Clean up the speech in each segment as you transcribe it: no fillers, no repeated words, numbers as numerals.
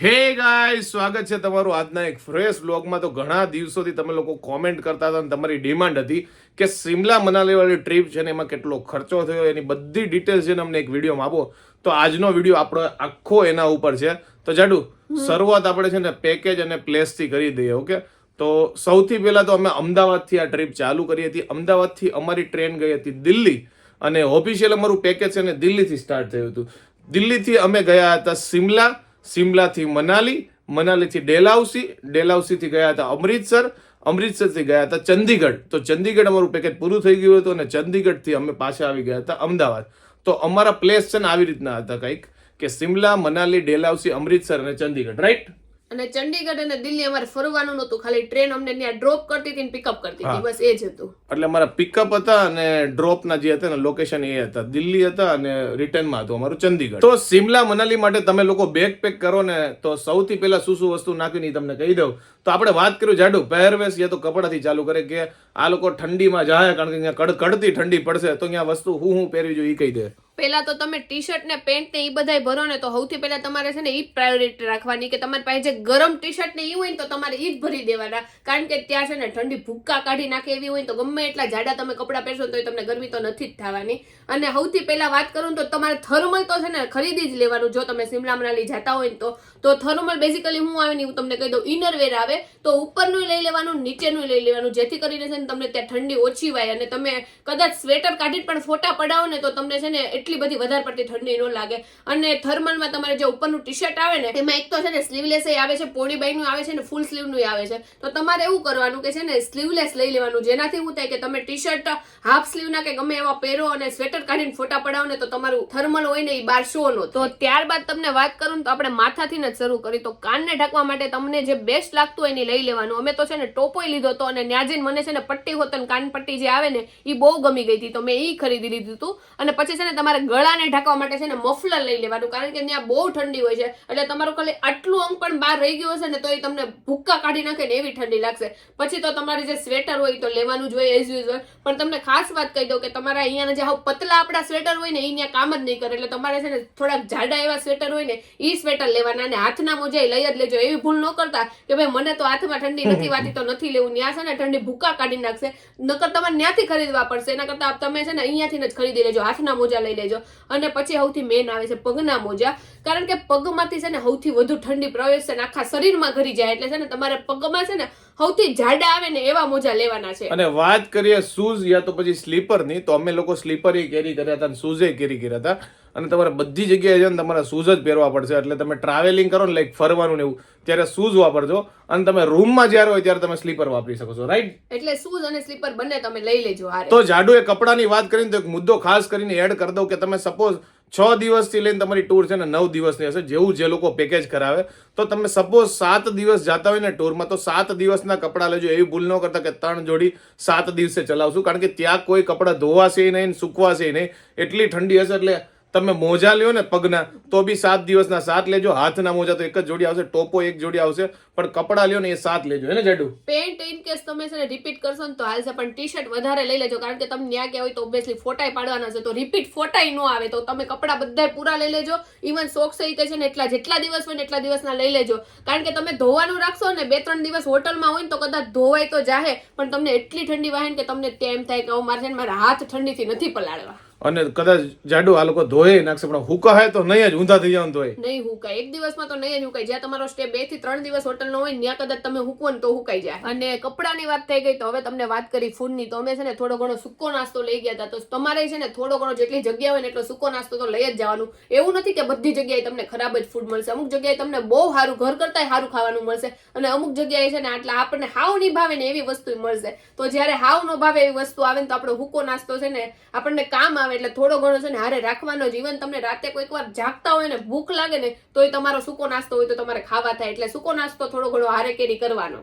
હે ગાઈસ, સ્વાગત છે તમારું આજના એક ફ્રેશ વ્લોગમાં. તો ઘણા દિવસોથી તમે લોકો કોમેન્ટ કરતા હતા અને તમારી ડિમાન્ડ હતી કે સિમલા મનાલી વાળી ટ્રીપ છે ને એમાં કેટલો ખર્ચો થયો એની બધી ડિટેલ્સ છે ને અમને એક વિડીયોમાં આપો. તો આજનો વિડીયો આપણો આખો એના ઉપર છે. તો જાડુ, શરૂઆત આપણે છે ને પેકેજ અને પ્લેસથી કરી દઈએ. ઓકે, તો સૌથી પહેલા તો અમે અમદાવાદથી આ ટ્રીપ ચાલુ કરી હતી. અમદાવાદથી અમારી ટ્રેન ગઈ હતી દિલ્હી અને ઓફિશિયલ અમારું પેકેજ છે ને દિલ્હીથી સ્ટાર્ટ થયું હતું. દિલ્હીથી અમે ગયા હતા સિમલા, સિમલાથી મનાલી, મનાલીથી ડેલહાઉસી, ડેલહાઉસીથી ગયા હતા અમૃતસર, અમૃતસરથી ગયા હતા ચંદીગઢ. તો ચંદીગઢ અમારું પેકેજ પૂરું થઈ ગયું હતું અને ચંદીગઢથી અમે પાછા આવી ગયા હતા અમદાવાદ. તો અમારા પ્લેસ છે ને આવી રીતના હતા કંઈક કે સિમલા, મનાલી, ડેલહાઉસી, અમૃતસર અને ચંદીગઢ, રાઈટ? અને ચંડીગઢ અને દિલ્હી અમારે ફરવાનું નહોતું, ખાલી ટ્રેન અમને ત્યાં ડ્રોપ કરતી હતી ને પિકઅપ કરતી હતી, બસ એ જ હતું. એટલે અમારા પિકઅપ હતા અને ડ્રોપના જે હતા ને લોકેશન એ હતા, દિલ્હી હતા અને રિટર્નમાં હતું અમારું ચંદીગઢ. તો સિમલા મનાલી માટે તમે લોકો બેગ પેક કરો ને તો સૌથી પહેલા શું શું વસ્તુ નાખીને તમને કહી દઉં. તો આપણે વાત કર્યું જાડુ પહેરવેશ યા તો કપડાથી ચાલુ કરે કે આ લોકો ઠંડીમાં જાય કારણ કે અહીંયા કડકડતી ઠંડી પડશે તો અહીંયા વસ્તુ હું પહેરવી જોઈએ એ કહી દે. પહેલા તો તમે ટી શર્ટ ને પેન્ટ ને એ બધાય ભરો ને તો સૌથી પહેલા તમારે છે ને એ પ્રાયોરિટી રાખવાની કે તમારી પાસે જે ગરમ ટી શર્ટ ને એ હોય ને તો તમારે એ જ ભરી દેવાના, કારણ કે ત્યાં છે ને ઠંડી ભૂક્કા કાઢી નાખે એવી હોય તો ગમે એટલા જાડા તમે કપડાં પહેરશો તો તમને ગરમી તો નથી જ થવાની. અને સૌથી પહેલા વાત કરું તો તમારે થર્મલ તો છે ને ખરીદી જ લેવાનું. જો તમે સિમલા મનાલી જતા હોય ને તો થર્મલ બેઝિકલી હું આવે ને હું તમને કહી દઉં, ઇનરવેર આવે તો ઉપરનું લઈ લેવાનું, નીચેનું લઈ લેવાનું, જેથી કરીને છે ને તમને ત્યાં ઠંડી ઓછી વાય અને તમે કદાચ સ્વેટર કાઢીને પણ ફોટા પડાવો ને તો તમને છે ને એટલી બધી વધારે પડતી ઠંડી ન લાગે. અને થર્મલમાં તમારે જે ઉપરનું ટી શર્ટ આવે ને એમાં એક તો છે ને સ્લીવલેસ આવે છે, પોડી બાઈનું આવે છે ને ફૂલ સ્લીવનું આવે છે. તો તમારે એવું કરવાનું કે છે ને સ્લીવલેસ લઈ લેવાનું, જેનાથી શું થાય કે તમે ટી શર્ટ હાફ સ્લીવના કે ગમે એવા પહેરો અને સ્વેટર કાઢીને ફોટા પડાવો ને તો તમારું થર્મલ હોય ને એ બહાર શો નો. તો ત્યારબાદ તમને વાત કરું તો આપણે માથાથી જ શરૂ કરી. તો કાનને ઢાંકવા માટે તમને જે બેસ્ટ લાગતું હોય એ લઈ લેવાનું. અમે તો છે ને ટોપોય લીધો હતો અને ત્યાં જઈને મને છે ને પટ્ટી હોત કાન પટ્ટી જે આવે ને એ બહુ ગમી ગઈ હતી તો મેં એ ખરીદી લીધું હતું. અને પછી છે ને તમારે ગળાને ઢાંકવા માટે છે ને મફલર લઈ લેવાનું, કારણ કે ત્યાં બહુ ઠંડી હોય છે. એટલે તમારું ખાલી આટલું અંગ પણ બહાર રહી ગયું હશે ને તો એ તમને ભૂક્કા કાઢી નાખે ને એવી ઠંડી લાગશે. પછી તો તમારી જે સ્વેટર હોય તો લેવાનું જ હોય એઝ યુઝ્યુઅલ. પણ તમને ખાસ વાત કહી દઉં કે તમારા અહીંયાના જે હાવ પતલા આપણા સ્વેટર હોય ને એ ત્યાં કામ જ નહીં કરે. એટલે તમારે છે ને થોડાક જાડા એવા સ્વેટર હોય ને એ સ્વેટર લેવાના અને હાથના મોજા લઈ જ લેજો. એવી ભૂલ ન કરતા કે ભાઈ મને તો હાથમાં ઠંડી નથી વાતી તો નથી લેવું. ત્યાં છે ને ઠંડી ભૂક્કા કાઢી નાખશે, નકર તમારે ત્યાંથી ખરીદવા પડશે. એના કરતા તમે છે ને અહીંયાથી જ ખરીદી લેજો, હાથના મોજા લઈ લેજો. અને પછી સૌથી મેન આવે છે પગના મોજા, કારણ કે પગમાંથી છે ને સૌથી વધુ ઠંડી પ્રવેશ છે ને આખા શરીરમાં ઘરી જાય. એટલે છે ને તમારે પગમાં છે ને સૌથી જાડા આવે ને એવા મોજા લેવાના છે. અને વાત કરીએ શૂઝ યા તો પછી સ્લીપર ની, તો અમે લોકો સ્લીપર કેરી કર્યા હતા અને શૂઝ કેરી કર્યા હતા. અને તમારે બધી જગ્યાએ છે ને તમારે શૂઝ જ પહેરવા પડશે. એટલે તમે ટ્રાવેલિંગ કરો ને લાઈક ફરવાનું ને એવું ત્યારે શૂઝ વાપરજો અને તમે રૂમમાં જ્યારે હોય ત્યારે તમે સ્લીપર વાપરી શકો છો, રાઈટ? એટલે શૂઝ અને સ્લીપર બંને તમે લઈ લેજો. તો જાડુ એ કપડાની વાત કરીને તો એક મુદ્દો ખાસ કરીને એડ કરી દઉં કે તમે સપોઝ 6 દિવસથી લઈને તમારી ટૂર છે ને 9 દિવસની હશે, જેવું જે લોકો પેકેજ કરાવે. તો તમે સપોઝ 7 દિવસ જતા હોય ને ટૂરમાં તો 7 દિવસના કપડાં લેજો. એવી ભૂલ ન કરતા કે 3 જોડી 7 દિવસે ચલાવશું, કારણ કે ત્યાં કોઈ કપડાં ધોવાશે નહીં, સુકવાશે નહીં, એટલી ઠંડી હશે. એટલે તમે મોજા લ્યો ને પગના તો બી 7 દિવસના 7 લેજો. હાથના મોજા તો એક જ જોડી આવશે, ટોપો એક જોડી આવશે, પણ કપડાં લ્યો ને એ 7 લેજો, હે ને જાડુ? પેન્ટ ઇન કેસ તમે છે ને રિપીટ કરશો ને તો હાલશે, પણ ટી શર્ટ વધારે લઈ લેજો, કારણ કે તમે ત્યાં ગયા હોય તો ઓબ્વિયસલી ફોટાય પાડવાના છે તો રિપીટ ફોટાય ન આવે. તો તમે કપડાં બધા પૂરા લઈ લેજો. ઇવન સોક્સ એ છે ને એટલા જેટલા દિવસ હોય ને એટલા દિવસના લઈ લેજો, કારણ કે તમે ધોવાનું રાખશો ને 2-3 દિવસ હોટલમાં હોય ને તો કદાચ ધોવાય તો જાહે, પણ તમને એટલી ઠંડી વાહે કે તમને તેમ થાય કે મારે છે ને મારા હાથ ઠંડીથી નથી પલાળવા. અને કદાચ જાડુ આ લોકો ધોય નાખશે પણ હુકાય તો નહીં જ, ઊંધા થઈ જવાનું ધોય નહીં હુકાય. એક દિવસમાં તો નહીં જ હુકાય. જ્યાં તમારો સ્ટે 2 થી 3 દિવસ હોટલ નો હોય ત્યાં કદાચ તમે હુકવો ને તો હુકાઈ જાય. અને કપડાની વાત થઈ ગઈ તો હવે તમને વાત કરી ફૂડની. તો અમે છે ને થોડો ઘણો સૂકો નાસ્તો લઈ ગયા હતા. તો તમારે છે ને થોડો ઘણો જેટલી જગ્યા હોય ને એટલો સૂકો નાસ્તો તો લઈ જ જવાનું. એવું નથી કે બધી જગ્યાએ તમને ખરાબ જ ફૂડ મળશે. અમુક જગ્યાએ તમને બહુ સારું ઘર કરતા સારું ખાવાનું મળશે અને અમુક જગ્યાએ છે ને આટલા આપણને હાવ નહીં ભાવે ને એવી વસ્તુ મળશે. તો જયારે હાવ ન ભાવે એવી વસ્તુ આવે ને તો આપણો હુકો નાસ્તો છે ને આપણને કામ આવે. એટલે થોડો ઘણો હારે રાખવાનો. જીવન તમને રાતે કોઈક વાર જાગતા હોય ને ભૂખ લાગે ને તો એ તમારો સૂકો નાસ્તો હોય તો તમારે ખાવા થાય. એટલે સૂકો નાસ્તો થોડો ઘણો હારે કેરી કરવાનો.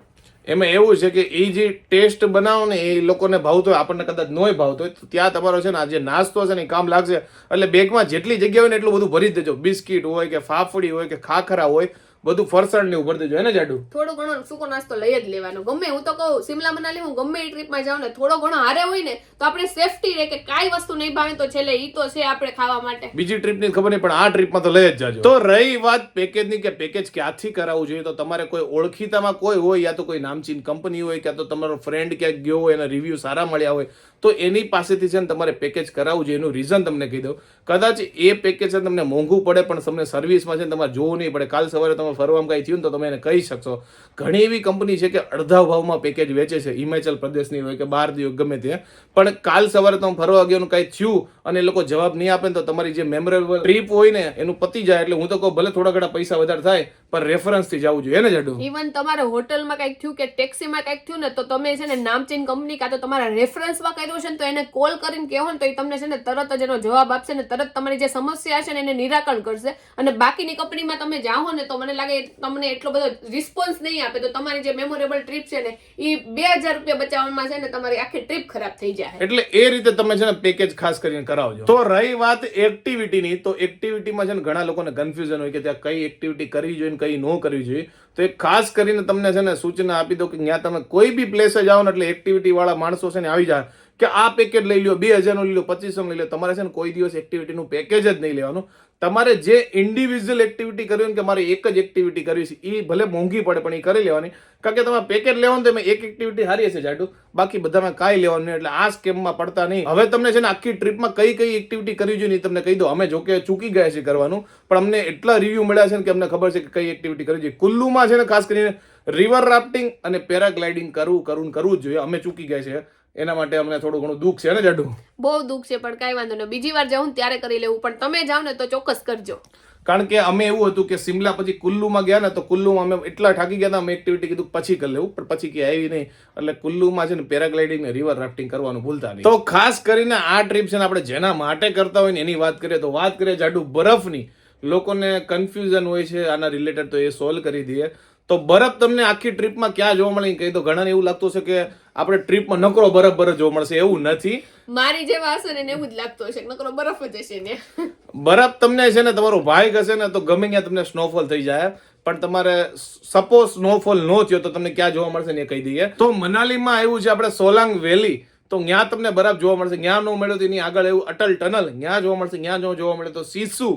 એમાં એવું છે કે એ જે ટેસ્ટ બનાવો ને એ લોકોને ભાવતો હોય, આપણને કદાચ નોય ભાવતો હોય તો ત્યાં તમારો છે ને આ જે નાસ્તો છે ને એ કામ લાગશે. એટલે બેગમાં જેટલી જગ્યા હોય ને એટલું બધું ભરી જ દેજો. બિસ્કીટ હોય કે ફાફડી હોય કે ખાખરા હોય બધું ફરસાણ ને ભરતી જોઈએ ને જાડુ. થોડો ઘણો સૂકો નાસ્તો લઈ જ લેવાનો. ગમે હું તો કહું સિમલા મનાલી હું ગમે એ ટ્રીપમાં જાઉં ને થોડો ઘણો હારે હોય ને તો આપણે સેફટી રહે કે કાંઈ વસ્તુ નહીં ભાવે તો છેલ્લે ઈ તો છે આપણે ખાવા માટે. બીજી ટ્રીપની ખબર નહીં પણ આ ટ્રીપમાં તો લઈ જ જાજો. તો રહી વાત પેકેજની કે પેકેજ ક્યાંથી કરાવવું જોઈએ, તો તમારે કોઈ ઓળખીતામાં કોઈ હોય યા તો કોઈ નામચીન કંપની હોય કે તો તમારો ફ્રેન્ડ ક્યાંક ગયો હોય એના રિવ્યુ સારા મળ્યા હોય તો એની પાસેથી છે ને તમારે પેકેજ કરાવવું જોઈએ. એનું રીઝન તમને કહી દઉં. કદાચ એ પેકેજ છે તમને મોંઘું પડે પણ તમને સર્વિસમાં છે ને તમારે જોવું નહીં પડે. કાલ સવારે તમે ફરવામાં કાંઈ થયું ને તો તમે એને કહી શકશો. ઘણી એવી કંપની છે કે અડધા ભાવમાં પેકેજ વેચે છે, હિમાચલ પ્રદેશની હોય કે બહાર દી ગમે તે, પણ કાલ સવારે તમે ફરવા ગયો કાંઈ થયું અને એ લોકો જવાબ નહીં આપે ને તો તમારી જે મેમોરેબલ ટ્રીપ હોય ને એનું પતી જાય. એટલે હું તો કહું ભલે થોડા ઘણા પૈસા વધારે થાય પણ રેફરન્સ થી જવું જોઈએ ને જાડુ. ઇવન તમારે હોટલમાં કંઈક થયું કે ટેક્સીમાં કંઈક થયું ને તો તમે છે ને નામચીન કંપની કાં તો તમારા રેફરન્સમાં કર્યું છે ને તો એને કોલ કરીને કહેવો ને તો એ તમને છે ને તરત જ એનો જવાબ આપશે ને તરત તમારી જે સમસ્યા છે ને એને નિરાકરણ કરશે. અને બાકીની કંપનીમાં તમે જાઓ ને તો મને લાગે તમને એટલો બધો રિસ્પોન્સ નહીં આપે તો તમારી જે મેમોરેબલ ટ્રીપ છે ને એ 2000 રૂપિયા બચાવવામાં છે ને તમારી આખી ટ્રીપ ખરાબ થઈ જાય. એટલે એ રીતે તમે છે ને પેકેજ ખાસ કરીને કરાવજો. તો રહી વાત એક્ટિવિટીની, તો એક્ટિવિટીમાં છે ને ઘણા લોકોને કન્ફ્યુઝન હોય કે ત્યાં કઈ એક્ટિવિટી કરવી જોઈએ ને કઈ ન કરવી જોઈએ. તો એક ખાસ કરીને તમને છે ને સૂચના આપી દો કે ત્યાં તમે કોઈ બી પ્લેસે જાઓ ને એટલે એક્ટિવિટી વાળા માણસો છે ને આવી જાય કે આ પેકેજ લઈ લો, 2000 નું લઈ લો, 2500 લઈ લો. તમારે છે ને કોઈ દિવસ એક્ટિવિટીનું પેકેજ જ નહીં લેવાનું. તમારે જે ઇન્ડિવિજ્યુઅલ એક્ટિવિટી કરવી ને કે મારે એક જ એક્ટિવિટી કરવી છે એ ભલે મોંઘી પડે પણ એ કરી લેવાની. કારણ કે તમે પેકેજ લેવાનું તો એક એક્ટિવિટી હારી હશે જાડુ, બાકી બધામાં કાંઈ લેવાનું નહીં. એટલે આ સ્કેમમાં પડતા નહીં. હવે તમને છે ને આખી ટ્રીપમાં કઈ કઈ એક્ટિવિટી કરવી જોઈએ તમને કહી દો. અમે જોકે ચૂકી ગયા છે કરવાનું પણ અમને એટલા રિવ્યુ મળ્યા છે ને કે અમને ખબર છે કે કઈ એક્ટિવિટી કરવી જોઈએ. કુલ્લુમાં છે ને ખાસ કરીને રિવર રાફ્ટિંગ અને પેરાગ્લાઇડિંગ કરવું જ જોઈએ. અમે ચૂકી ગયા છે એના માટે અમને થોડું ઘણું દુઃખ છે ને જાડુ. બહુ દુઃખ છે પણ કાંઈ વાંધો નહીં, બીજી વાર જાઉં ત્યારે કરી લેવું. પણ તમે જાઓ ને તો ચોક્કસ કરજો. કારણ કે અમે એવું હતું કે સિમલા પછી કુલ્લુમાં ગયા ને તો કુલ્લુમાં અમે એટલા થાકી ગયા હતા અમે એક્ટિવિટી કીધું પછી કરી લેવું પણ પછી કે આવી નહીં. એટલે કુલ્લુમાં છે ને પેરાગ્લાઇડિંગ ને રિવર રાફ્ટિંગ કરવાનું ભૂલતા નહીં. તો ખાસ કરીને આ ટ્રીપ છે ને આપણે જેના માટે કરતા હોય ને એની વાત કરીએ તો વાત કરીએ જાડુ બરફની. લોકોને કન્ફ્યુઝન હોય છે આના રિલેટેડ તો એ સોલ્વ કરી દઈએ. તો બરફ તમને આખી ટ્રીપમાં ક્યાં જોવા મળે કહી દો. ઘણાને એવું લાગતું છે કે આપણે ટ્રીપમાં નકરો બરફ જોવા મળશે, એવું નથી. મારી જેવા હશે ને એવું જ લાગતું હશે નકરો બરફ જ હશે ને. બરફ તમને છે ને તમારો ભાઈ હશે ને તો ગમે ત્યાં તમને સ્નોફોલ થઈ જાય. પણ તમારે સપોઝ સ્નોફોલ ન થયો તો તમને ક્યાં જોવા મળશે ને એ કહી દઈએ. તો મનાલીમાં આવ્યું છે આપણે સોલાંગ વેલી, તો ત્યાં તમને બરફ જોવા મળશે. ત્યાં ન મળ્યો તો એની આગળ એવું અટલ ટનલ ત્યાં જોવા મળશે. ત્યાં જોવા મળે તો સીસુ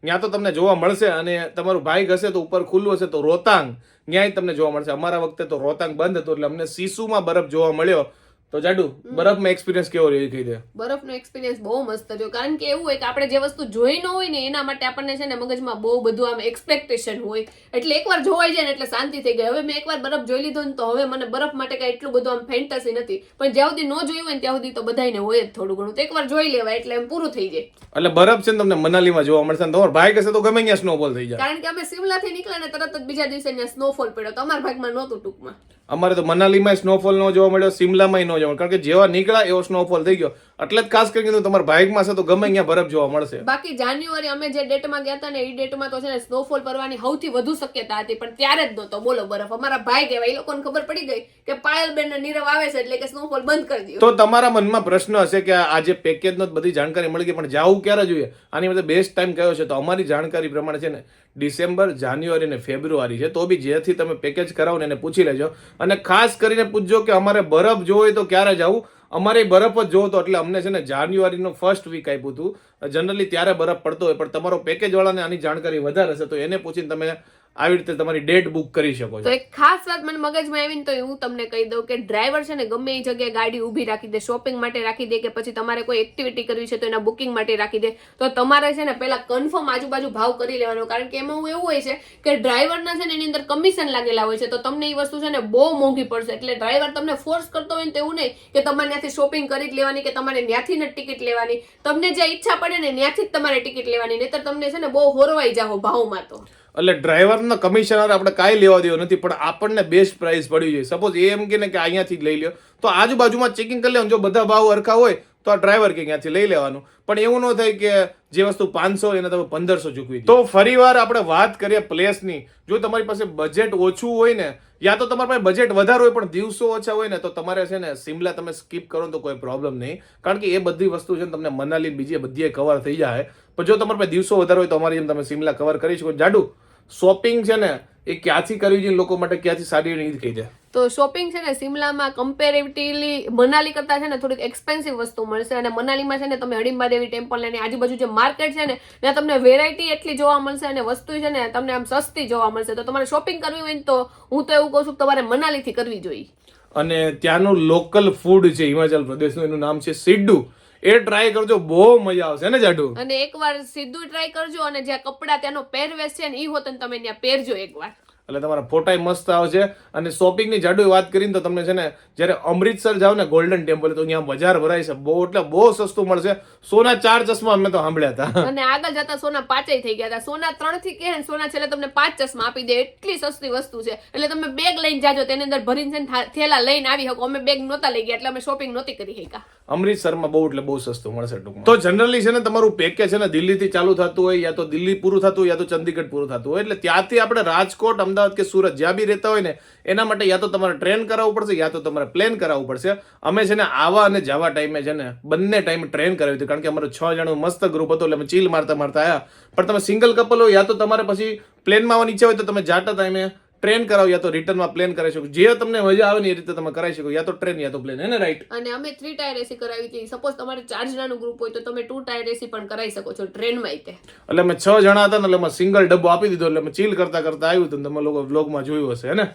ત્યાં તો તમને જોવા મળશે. અને તમારું બાઇક હશે તો ઉપર ખુલ્લું હશે તો રોતાંગ ત્યાંય તમને જોવા મળશે. અમારા વખતે તો રોતાંગ બંધ હતો એટલે અમને સીસુમાં બરફ જોવા મળ્યો. તો જાડુ બરફમાં એક્સપિરિયન્સ કેવો રહ્યો કહી દે. બરફનો એક્સપિરિયન્સ બહુ મસ્ત રહ્યો. કારણ કે એવું હોય કે આપણે જે વસ્તુ જોઈ ન હોય ને એના માટે આપણને છે ને મગજમાં બહુ બધું આમ એક્સપેક્ટેશન હોય. એટલે એકવાર જોવાઈ જાય ને એટલે શાંતિ થઈ ગઈ. હવે મેં એકવાર બરફ જોઈ લીધો ને તો હવે મને બરફ માટે કઈ એટલું બધું આમ ફેન્ટસી નથી. પણ જ્યાં સુધી ન જોયું હોય ને ત્યાં સુધી તો બધાને હોય જ થોડું ઘણું. તો એકવાર જોઈ લેવાય એટલે એમ પૂરું થઈ જાય. એટલે બરફ છે ને તમને મનાલીમાં જોવા મળશે. તમારો ભાઈ હશે તો ગમે ત્યાં સ્નોફોલ થઈ જાય. કારણ કે અમે સિમલા થી નીકળ્યા ને તરત જ બીજા દિવસે ત્યાં સ્નોફોલ પડ્યો. તો અમારા ભાગમાં નહોતું ટૂંકમાં. અમારે તો મનાલીમાં સ્નોફોલ ન જોવા મળ્યો, સિમલામાં ન જોવા મળ્યો. કારણ કે જેવા નીકળ્યા એવો સ્નોફોલ થઈ ગયો. એટલે જ ખાસ કરીને તમારા બાઇકમાં છે તો ગમે અહીંયા બરફ જોવા મળશે. બાકી જાન્યુઆરી અમે જે ડેટમાં ગયા હતા ને એ ડેટમાં તો છે ને સ્નોફોલ પડવાની સૌથી વધુ શક્યતા હતી પણ ત્યારે જ નહોતો બોલો બરફ. અમારા ભાઈ કહેવાય એ લોકોને ખબર પડી ગઈ કે પાયલબેન ને નીરવ આવે છે એટલે કે સ્નોફોલ બંધ કરી દો. તો તમારા મનમાં પ્રશ્ન હશે કે આ જે પેકેજનો બધી જાણકારી મળી ગઈ પણ જાવું ક્યારે જોઈએ, આની માટે બેસ્ટ ટાઈમ કયો છે? તો અમારી જાણકારી પ્રમાણે છે ને ડિસેમ્બર, જાન્યુઆરી અને ફેબ્રુઆરી છે. તો બી જેથી તમે પેકેજ કરાવો ને એને પૂછી લેજો. અને ખાસ કરીને પૂછજો કે અમારે બરફ જોવો હોય તો ક્યારે જવું. અમારે બરફ જ જોવો તો એટલે અમને છે ને જાન્યુઆરીનો ફર્સ્ટ વીક આપ્યું હતું. જનરલી ત્યારે બરફ પડતો હોય પણ તમારો પેકેજ વાળાને આની જાણકારી વધારે હશે તો એને પૂછીને તમે આવી રીતે તમારી ડેટ બુક કરી શકો છો. તો એક ખાસ વાત મને મગજમાં આવીને તો હું તમને કહી દઉં કે ડ્રાઈવર છે ને ગમે એ જગ્યાએ ગાડી ઊભી રાખી દે, શોપિંગ માટે રાખી દે કે પછી તમારે કોઈ એક્ટિવિટી કરવી છે તો એના બુકિંગ માટે રાખી દે. તો તમારે છે ને પહેલા કન્ફર્મ આજુબાજુ ભાવ કરી લેવાનો. કારણ કે એમાં એવું હોય છે કે ડ્રાઈવરના છે ને એની અંદર કમિશન લાગેલા હોય છે તો તમને એ વસ્તુ છે ને બહુ મોંઘી પડશે. એટલે ડ્રાઈવર તમને ફોર્સ કરતો હોય ને તો એવું નહીં કે તમારે ત્યાંથી શોપિંગ કરી જ લેવાની કે તમારે ત્યાંથી જ ટિકિટ લેવાની. તમને જે ઈચ્છા પડે ને ત્યાંથી જ તમારે ટિકિટ લેવાની, નહીતર તમને છે ને બહુ હોરવાઈ જાઓ ભાવમાં. તો એટલે ડ્રાઈવરના કમિશનર આપણે કાંઈ લેવા દેવો નથી પણ આપણને બેસ્ટ પ્રાઇસ પડી જોઈએ. સપોઝ એ એમ કે ને કે અહીંયાથી જ લઈ લ્યો તો આજુબાજુમાં ચેકિંગ કરી લેવાનું. જો બધા ભાવ સરખા હોય તો આ ડ્રાઈવર કે અહીંયાથી લઈ લેવાનું. પણ એવું ન થાય કે જે વસ્તુ 500 એને તમે 1500 ચૂકવી દો. તો ફરીવાર આપણે વાત કરીએ પ્લેસની. જો તમારી પાસે બજેટ ઓછું હોય ને યા તો તમારી પાસે બજેટ વધારે હોય પણ દિવસો ઓછા હોય ને તો તમારે છે ને સિમલા તમે સ્કીપ કરો તો કોઈ પ્રોબ્લેમ નહીં. કારણ કે એ બધી વસ્તુ છે ને તમને મનાલી બીજી બધી કવર થઈ જાય. પણ જો તમારી પાસે દિવસો વધારે હોય તો અમારી જેમ તમે સિમલા કવર કરી શકો. જાડુ શોપિંગ છે ને એ ક્યાંથી કરવી જોઈએ લોકો માટે ક્યાંથી સારી રીતે કહી દે. તો શોપિંગ છે ને સિમલામાં કમ્પેરેટિવલી મનાલી કરતાં છે ને થોડીક એક્સપેન્સિવ વસ્તુ મળશે. અને મનાલીમાં છે ને તમે હડિંબા દેવી ટેમ્પલ અને આજુબાજુ જે માર્કેટ છે ને ત્યાં તમને વેરાયટી એટલી જોવા મળશે અને વસ્તુ છે ને તમને આમ સસ્તી જોવા મળશે. તો તમારે શોપિંગ કરવી હોય ને તો હું તો એવું કહું છું કે તમારે મનાલીથી કરવી જોઈએ. અને ત્યાંનું લોકલ ફૂડ છે હિમાચલ પ્રદેશનું, એનું નામ છે સિડ્ડુ. એ ટ્રાય કરજો, બહુ મજા આવશે ને જાડુ. અને એકવાર સીધું ટ્રાય કરજો અને જ્યાં કપડા ત્યાંનો પહેરવેશ છે ને ઈ હોત ને તમે ત્યાં પહેરજો એકવાર. એટલે તમારા ફોટાય મસ્ત આવશે. અને શોપિંગની જાડુ વાત કરીને તો તમને છે ને જ્યારે અમૃતસર જાવ ને ગોલ્ડન ટેમ્પલ, તો ત્યાં બજાર ભરાય છે બહુ, એટલે બહુ સસ્તું મળશે. સોના 4 ચશ્મા અમે તો સાંભળ્યા હતા. અને આગળ જતા સોના 5 થઈ ગયા હતા. સોના 3 થી કે સોના છેલ્લે તમને 5 ચશ્મા આપી દે, એટલી સસ્તી વસ્તુ છે. એટલે તમે બેગ લઈને જાજો, તેની અંદર ભરીને થેલા લઈને આવી શકો. અમે બેગ નહોતા લઈ ગયા એટલે અમે શોપિંગ નહોતી કરી શક્યા. અમૃતસરમાં બહુ એટલે બહુ સસ્તું મળશે ટૂંકમાં. તો જનરલી છે ને તમારું પેકેજ છે ને દિલ્હીથી ચાલુ થતું હોય, યા તો દિલ્હી પૂરું થતું હોય, યા તો ચંદીગઢ પૂરું થતું હોય. એટલે ત્યાંથી આપણે રાજકોટ, અમદાવાદ કે સુરત જ્યાં બી રહેતા હોય ને એના માટે યા તો તમારે ટ્રેન કરાવવું પડશે, યા તો તમારે પ્લેન કરાવવું પડશે. અમે છે ને આવા અને જવા ટાઈમે છે ને બંને ટાઈમે ટ્રેન કરાવી હતી, કારણ કે અમારું 6 જણનું મસ્ત ગ્રુપ હતું એટલે અમે ચીલ મારતા મારતા આવ્યા. પણ તમે સિંગલ કપલ હોય યા તો તમારે પછી પ્લેનમાં આવવાની ઈચ્છા હોય તો તમે જાતા ટાઈમે ટ્રેન કરાવો, યા તો રિટર્નમાં પ્લેન કરાવી શકો. જે તમને મજા આવે ને એ રીતે તમે કરાવી શકો, યા તો ટ્રેન યા તો પ્લેન, હે ને? રાઈટ. અને અમે 3 ટાયર એસી કરાવી હતી. સપોઝ તમારે 4 જણાનું ગ્રુપ હોય તો તમે 2 ટાયર એસી પણ કરાવી શકો છો ટ્રેનમાં. એટલે અમે 6 જણા હતા ને એટલે અમે સિંગલ ડબ્બો આપી દીધો, એટલે અમે ચીલ કરતા કરતા આવ્યું હતું. તમે લોકો વ્લોગમાં જોયું હશે ને?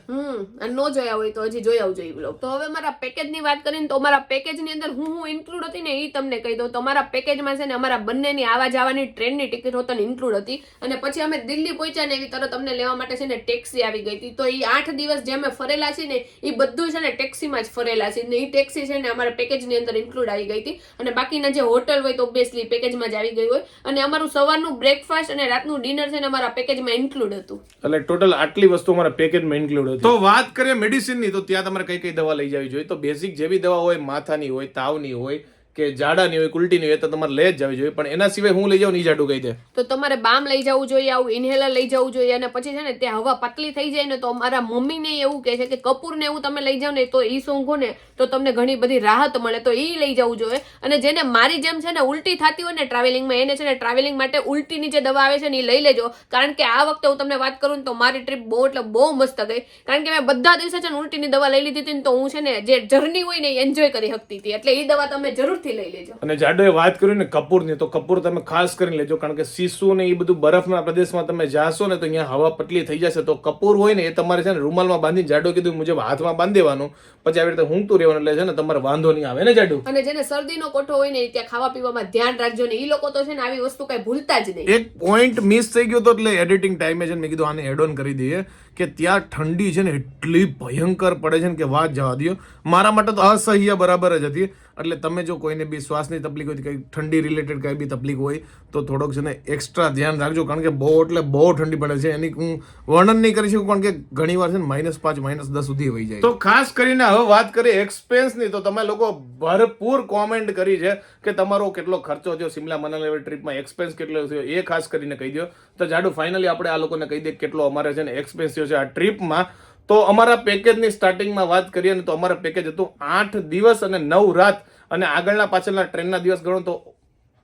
અને નો જોયા હોય તો હજી જોઈ આવજો એ વ્લોગ. તો હવે મારા પેકેજની વાત કરીને તો અમારા પેકેજની અંદર હું ઇન્ક્લુડ હતી ને એ તમને કહી દઉં. તો અમારા પેકેજમાં છે ને અમારા બંનેની આવા જવાની ટ્રેનની ટિકિટ હોતા ઇન્ક્લુડ હતી. અને પછી અમે દિલ્હી પહોંચ્યા ને એવી તરત અમને લેવા માટે છે ને ટેક્સી આવી ગઈ હતી. તો એ 8 દિવસ જે અમે ફરેલા છે ને એ બધું છે ને ટેક્સીમાં જ ફરેલા છે ને એ ટેક્સી છે ને અમારા પેકેજની અંદર ઇન્ક્લુડ આવી ગઈ હતી. અને બાકીના જે હોટલ હોય તો ઓબ્વિયસલી પેકેજમાં જ આવી ગઈ હોય. અને અમારું સવારનું બ્રેકફાસ્ટ અને રાતનું ડિનર છે ને અમારા પેકેજમાં ઇન્ક્લુડ હતું. એટલે ટોટલ આટલી વસ્તુ અમારા પેકેજમાં ઇન્ક્લુડ હતી. તો વાત કરીએ મેડિસિનની, તો ત્યાં તમારે કઈ કઈ દવા લઈ જવી જોઈએ. તો બેઝિક જેવી દવા હોય, માથાની હોય, તાવની હોય કે જાડાની હોય, ઉલટીની હોય, તો તમારે લઈ જ જવી જોઈએ. પણ એના સિવાય હું લઈ જાઉં ની જાડું કહી દે. તો તમારે બામ લઈ જવું જોઈએ, આવું ઇન્હેલર લઈ જવું જોઈએ. અને પછી છે ને ત્યાં હવા પતલી થઈ જાય ને તો અમારા મમ્મીને એવું કહે છે કે કપૂર ને એવું તમે લઈ જાવ ને તો ઈ સૂંઘો ને તો તમને ઘણી બધી રાહત મળે, તો ઈ લઈ જવું જોઈએ. અને જેને મારી જેમ છે ને ઉલટી થતી હોય ને ટ્રાવેલિંગમાં, એને છે ને ટ્રાવેલિંગ માટે ઉલટીની જે દવા આવે છે ને એ લઈ લેજો. કારણ કે આ વખતે હું તમને વાત કરું ને તો મારી ટ્રીપ બહુ એટલે બહુ મસ્ત ગઈ. કારણ કે મેં બધા દિવસે છે ને ઉલટીની દવા લઈ લીધી હતી ને તો હું છે ને જે જર્ની હોય ને એ એન્જોય કરી શકતી હતી. એટલે એ દવા તમે જરૂરથી લઈ લેજો. અને જાડોએ વાત કરી ને કપૂરની, તો કપૂર તમે ખાસ કરીને લેજો, કારણ કે શીશુ ને એ બધું બરફના પ્રદેશમાં તમે જાશો ને તો અહીંયા હવા પતલી થઈ જશે. તો કપૂર હોય ને એ તમારે છે ને રૂમાલમાં બાંધીને, જાડો કીધું મુજબ હાથમાં બાંધી દેવાનું, પછી આવી રીતે ઊંઘતું રહેવાનું, એટલે છે ને તમારે વાંધો નહીં આવે ને જાડુ. અને જેને શરદીનો કોઠો હોય ને ત્યાં ખાવા પીવામાં ધ્યાન રાખજો ને. એ લોકો તો છે ને આવી વસ્તુ કઈ ભૂલતા જ નહીં. એક પોઈન્ટ મિસ થઈ ગયો તો એટલે એડિટિંગ ટાઈમે છે ને મેં કીધું આને એડ ઓન કરી દઈએ કે ત્યાં ઠંડી છે ને એટલી ભયંકર પડે છે ને કે વાત જવા દો. મારા માટે તો અસહ્ય બરાબર જ હતી. એટલે તમે જો કોઈને બી શ્વાસની તકલીફ હોય, કંઈ ઠંડી રિલેટેડ કંઈ બી તકલીફ હોય તો થોડોક છે ને એક્સ્ટ્રા ધ્યાન રાખજો, કારણ કે બહુ એટલે બહુ ઠંડી પડે છે. એની હું વર્ણન નહીં કરી શકું, કારણ કે ઘણી વાર છે ને -5 -10 સુધી હોઈ જાય. તો ખાસ કરીને હવે વાત કરીએ એક્સપેન્સની, તો તમે લોકો ભરપૂર કોમેન્ટ કરી છે કે તમારો કેટલો ખર્ચો થયો સિમલા મનાલી ટ્રીપમાં, એક્સપેન્સ કેટલો થયો એ ખાસ કરીને કહી દો. તો જાડુ ફાઇનલી આપણે આ લોકોને કહી દઈએ કેટલો અમારે છે ને એક્સપેન્સ થયો છે આ ટ્રીપમાં. તો અમારા પેકેજની સ્ટાર્ટિંગમાં વાત કરીએ ને તો અમારા પેકેજ હતું 8 દિવસ અને 9 રાત, અને આગળના પાછળના ટ્રેનના દિવસ ગણો તો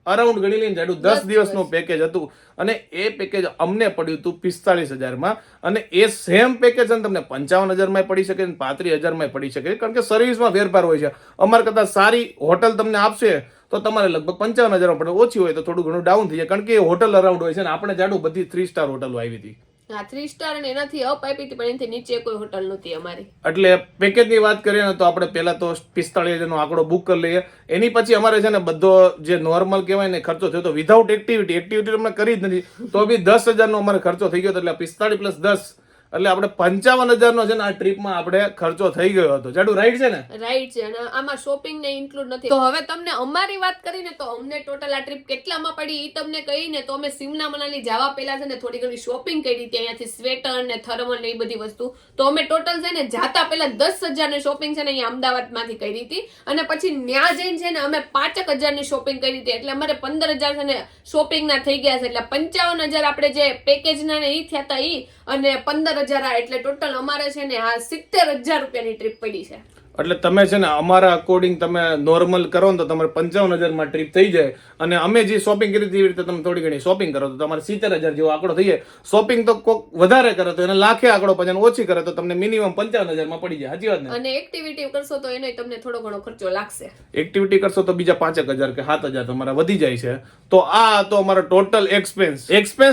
અરાઉન્ડ ગણી લઈને જાડું 10 દિવસનું પેકેજ હતું. અને એ પેકેજ અમને પડ્યું હતું 45,000માં. અને એ સેમ પેકેજ તમને 55,000માં પડી શકે ને 35,000માં પડી શકે, કારણ કે સર્વિસમાં ફેરફાર હોય છે. અમારા કરતાં સારી હોટલ તમને આપશે તો તમારે લગભગ 55,000માં પડે, ઓછી હોય તો થોડું ઘણું ડાઉન થઈ જાય, કારણ કે એ હોટલ અરાઉન્ડ હોય છે. ને આપણે જાડું બધી 3 સ્ટાર હોટલો આવી હતી. હા 3 સ્ટાર અને એનાથી અપ આપી હતી, પણ એનાથી નીચે કોઈ હોટલ નહોતી અમારી. એટલે પેકેજની વાત કરીએ ને તો આપણે પહેલા તો 45,000 નો આંકડો બુક કરી લઈએ. એની પછી અમારે છે ને બધો જે નોર્મલ કહેવાય ને ખર્ચો થયો તો વિધાઉટ એક્ટિવિટી અમે કરી જ નથી, તો બી 10,000 નો અમારે ખર્ચો થઈ ગયો હતો. એટલે 45 + 10 એટલે આપણે 55,000 નો છે ને આ ટ્રીપમાં આપણે ખર્ચો થઈ ગયો હતો. જાડુ રાઈટ છે ને? રાઈટ છે. અને આમાં શોપિંગ ને ઇન્ક્લુડ નથી. તો હવે તમને અમારી વાત કરીને તો અમને ટોટલ આ ટ્રીપ કેટલામાં પડી એ તમને કહીને તો અમે સિમલા મનાલી જવા પહેલા છે ને થોડી ઘણી શોપિંગ કરી હતી, અહીંયાથી સ્વેટર ને થર્મલ ને એ બધી વસ્તુ. તો અમે ટોટલ છે ને જાતા પહેલા 10,000 ની શોપિંગ છે ને અહીંયા અમદાવાદમાંથી કરી હતી. અને પછી ન્યા જઈને છે ને અમે 5,000 ની શોપિંગ કરી હતી. એટલે અમારે 15,000 છે ને શોપિંગ ના થઈ ગયા છે. એટલે 55,000 આપણે જે પેકેજ ના ને ઈ થયા હતા ઈ, અને 15,000 એટલે ટોટલ અમારે છે ને આ 70,000 રૂપિયાની ટ્રીપ પડી છે. એટલે તમે છે ને અમારા અકોર્ડિંગ તમે નોર્મલ કરો ને તો તમારે 55,000 માં ટ્રીપ થઈ જાય, અને અમે જે શોપિંગ કરી હતી એવી રીતે તમે થોડી ઘણી શોપિંગ કરો તો તમારે 70,000 જેવો આંકડો થઈ જાય. શોપિંગ તો કોક વધારે કરે તો એને લાખે આંકડો પછી એને ઓછી કરે તો તમને મિનિમમ 55,000 માં પડી જાય. સાચી વાત ને? અને એક્ટિવિટી કરશો તો એનો તમને થોડો ઘણો ખર્ચો લાગશે. એક્ટિવિટી કરશો તો બીજા 5,000 કે 7,000 તમારા વધી જાય છે. તો આ તો અમારો ટોટલ એક્સપેન્સ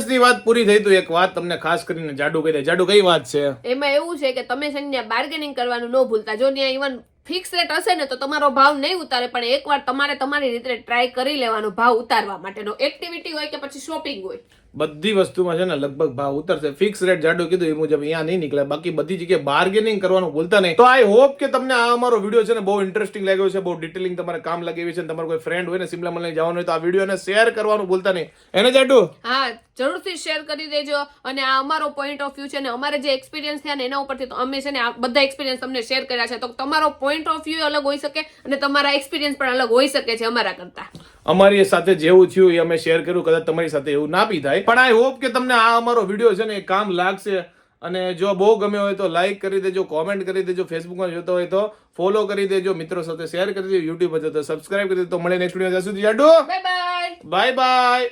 ની વાત પૂરી થઈ. તો એક વાત તમને ખાસ કરીને જાડુ કહી દે. જાડુ કઈ વાત છે? એમાં એવું છે કે તમે છે ને બાર્ગેનિંગ કરવાનું ન ભૂલતા. જો ત્યાં ઇવન ફિક્સ રેટ હશે ને તો તમારો ભાવ નહીં ઉતારે, પણ એકવાર તમારે તમારી રીતે ટ્રાય કરી લેવાનો ભાવ ઉતારવા માટેનો. એક્ટિવિટી હોય કે પછી શોપિંગ હોય, બધી વસ્તુમાં છે ને લગભગ ભાવ ઉતરશે. ફિક્સ રેટ જાડુ કીધું એ મુજબ અહીંયા નહીં નીકળે. બાકી બધી જગ્યાએ બાર્ગેનિંગ કરવાનું ભૂલતા નહીં. તો આઈ હોપ કે તમને આ અમારો વિડીયો છે ને બહુ ઇન્ટરેસ્ટિંગ લાગ્યો છે, બહુ ડિટેલિંગ તમારે કામ લાગે એવી છે. અને તમારો કોઈ ફ્રેન્ડ હોય ને સિમલા મનાલી જવાનું હોય તો આ વિડીયોને શેર કરવાનું ભૂલતા નહીં. એને જાડુ હા જરૂરથી શેર કરી દેજો. અને આ અમારો પોઈન્ટ ઓફ વ્યૂ છે ને અમારે જે એક્સપિરિયન્સ થયા ને એના ઉપરથી તો અમે છે ને આ બધા એક્સપિરિયન્સ તમને શેર કર્યા છે. તો તમારો પોઈન્ટ ઓફ વ્યૂ અલગ હોઈ શકે અને તમારા એક્સપિરિયન્સ પણ અલગ હોઈ શકે છે અમારા કરતા. અમારી સાથે જેવું થયું એ અમે શેર કર્યું. કદાચ તમારી સાથે એવું ના બી થાય, પણ આઈ હોપ કે તમને આ અમારો વિડીયો છે ને એ કામ લાગશે. અને જો બહુ ગમ્યો હોય તો લાઈક કરી દેજો, કોમેન્ટ કરી દેજો, ફેસબુકમાં જોતો હોય તો ફોલો કરી દેજો, મિત્રો સાથે શેર કરી દેજો, યુટ્યુબ પર જોતો સબસ્ક્રાઇબ કરી દેજો. તો મળે નેક્સ્ટ વિડીયો. ત્યાં સુધી જાડુ બાય બાય. Bye bye.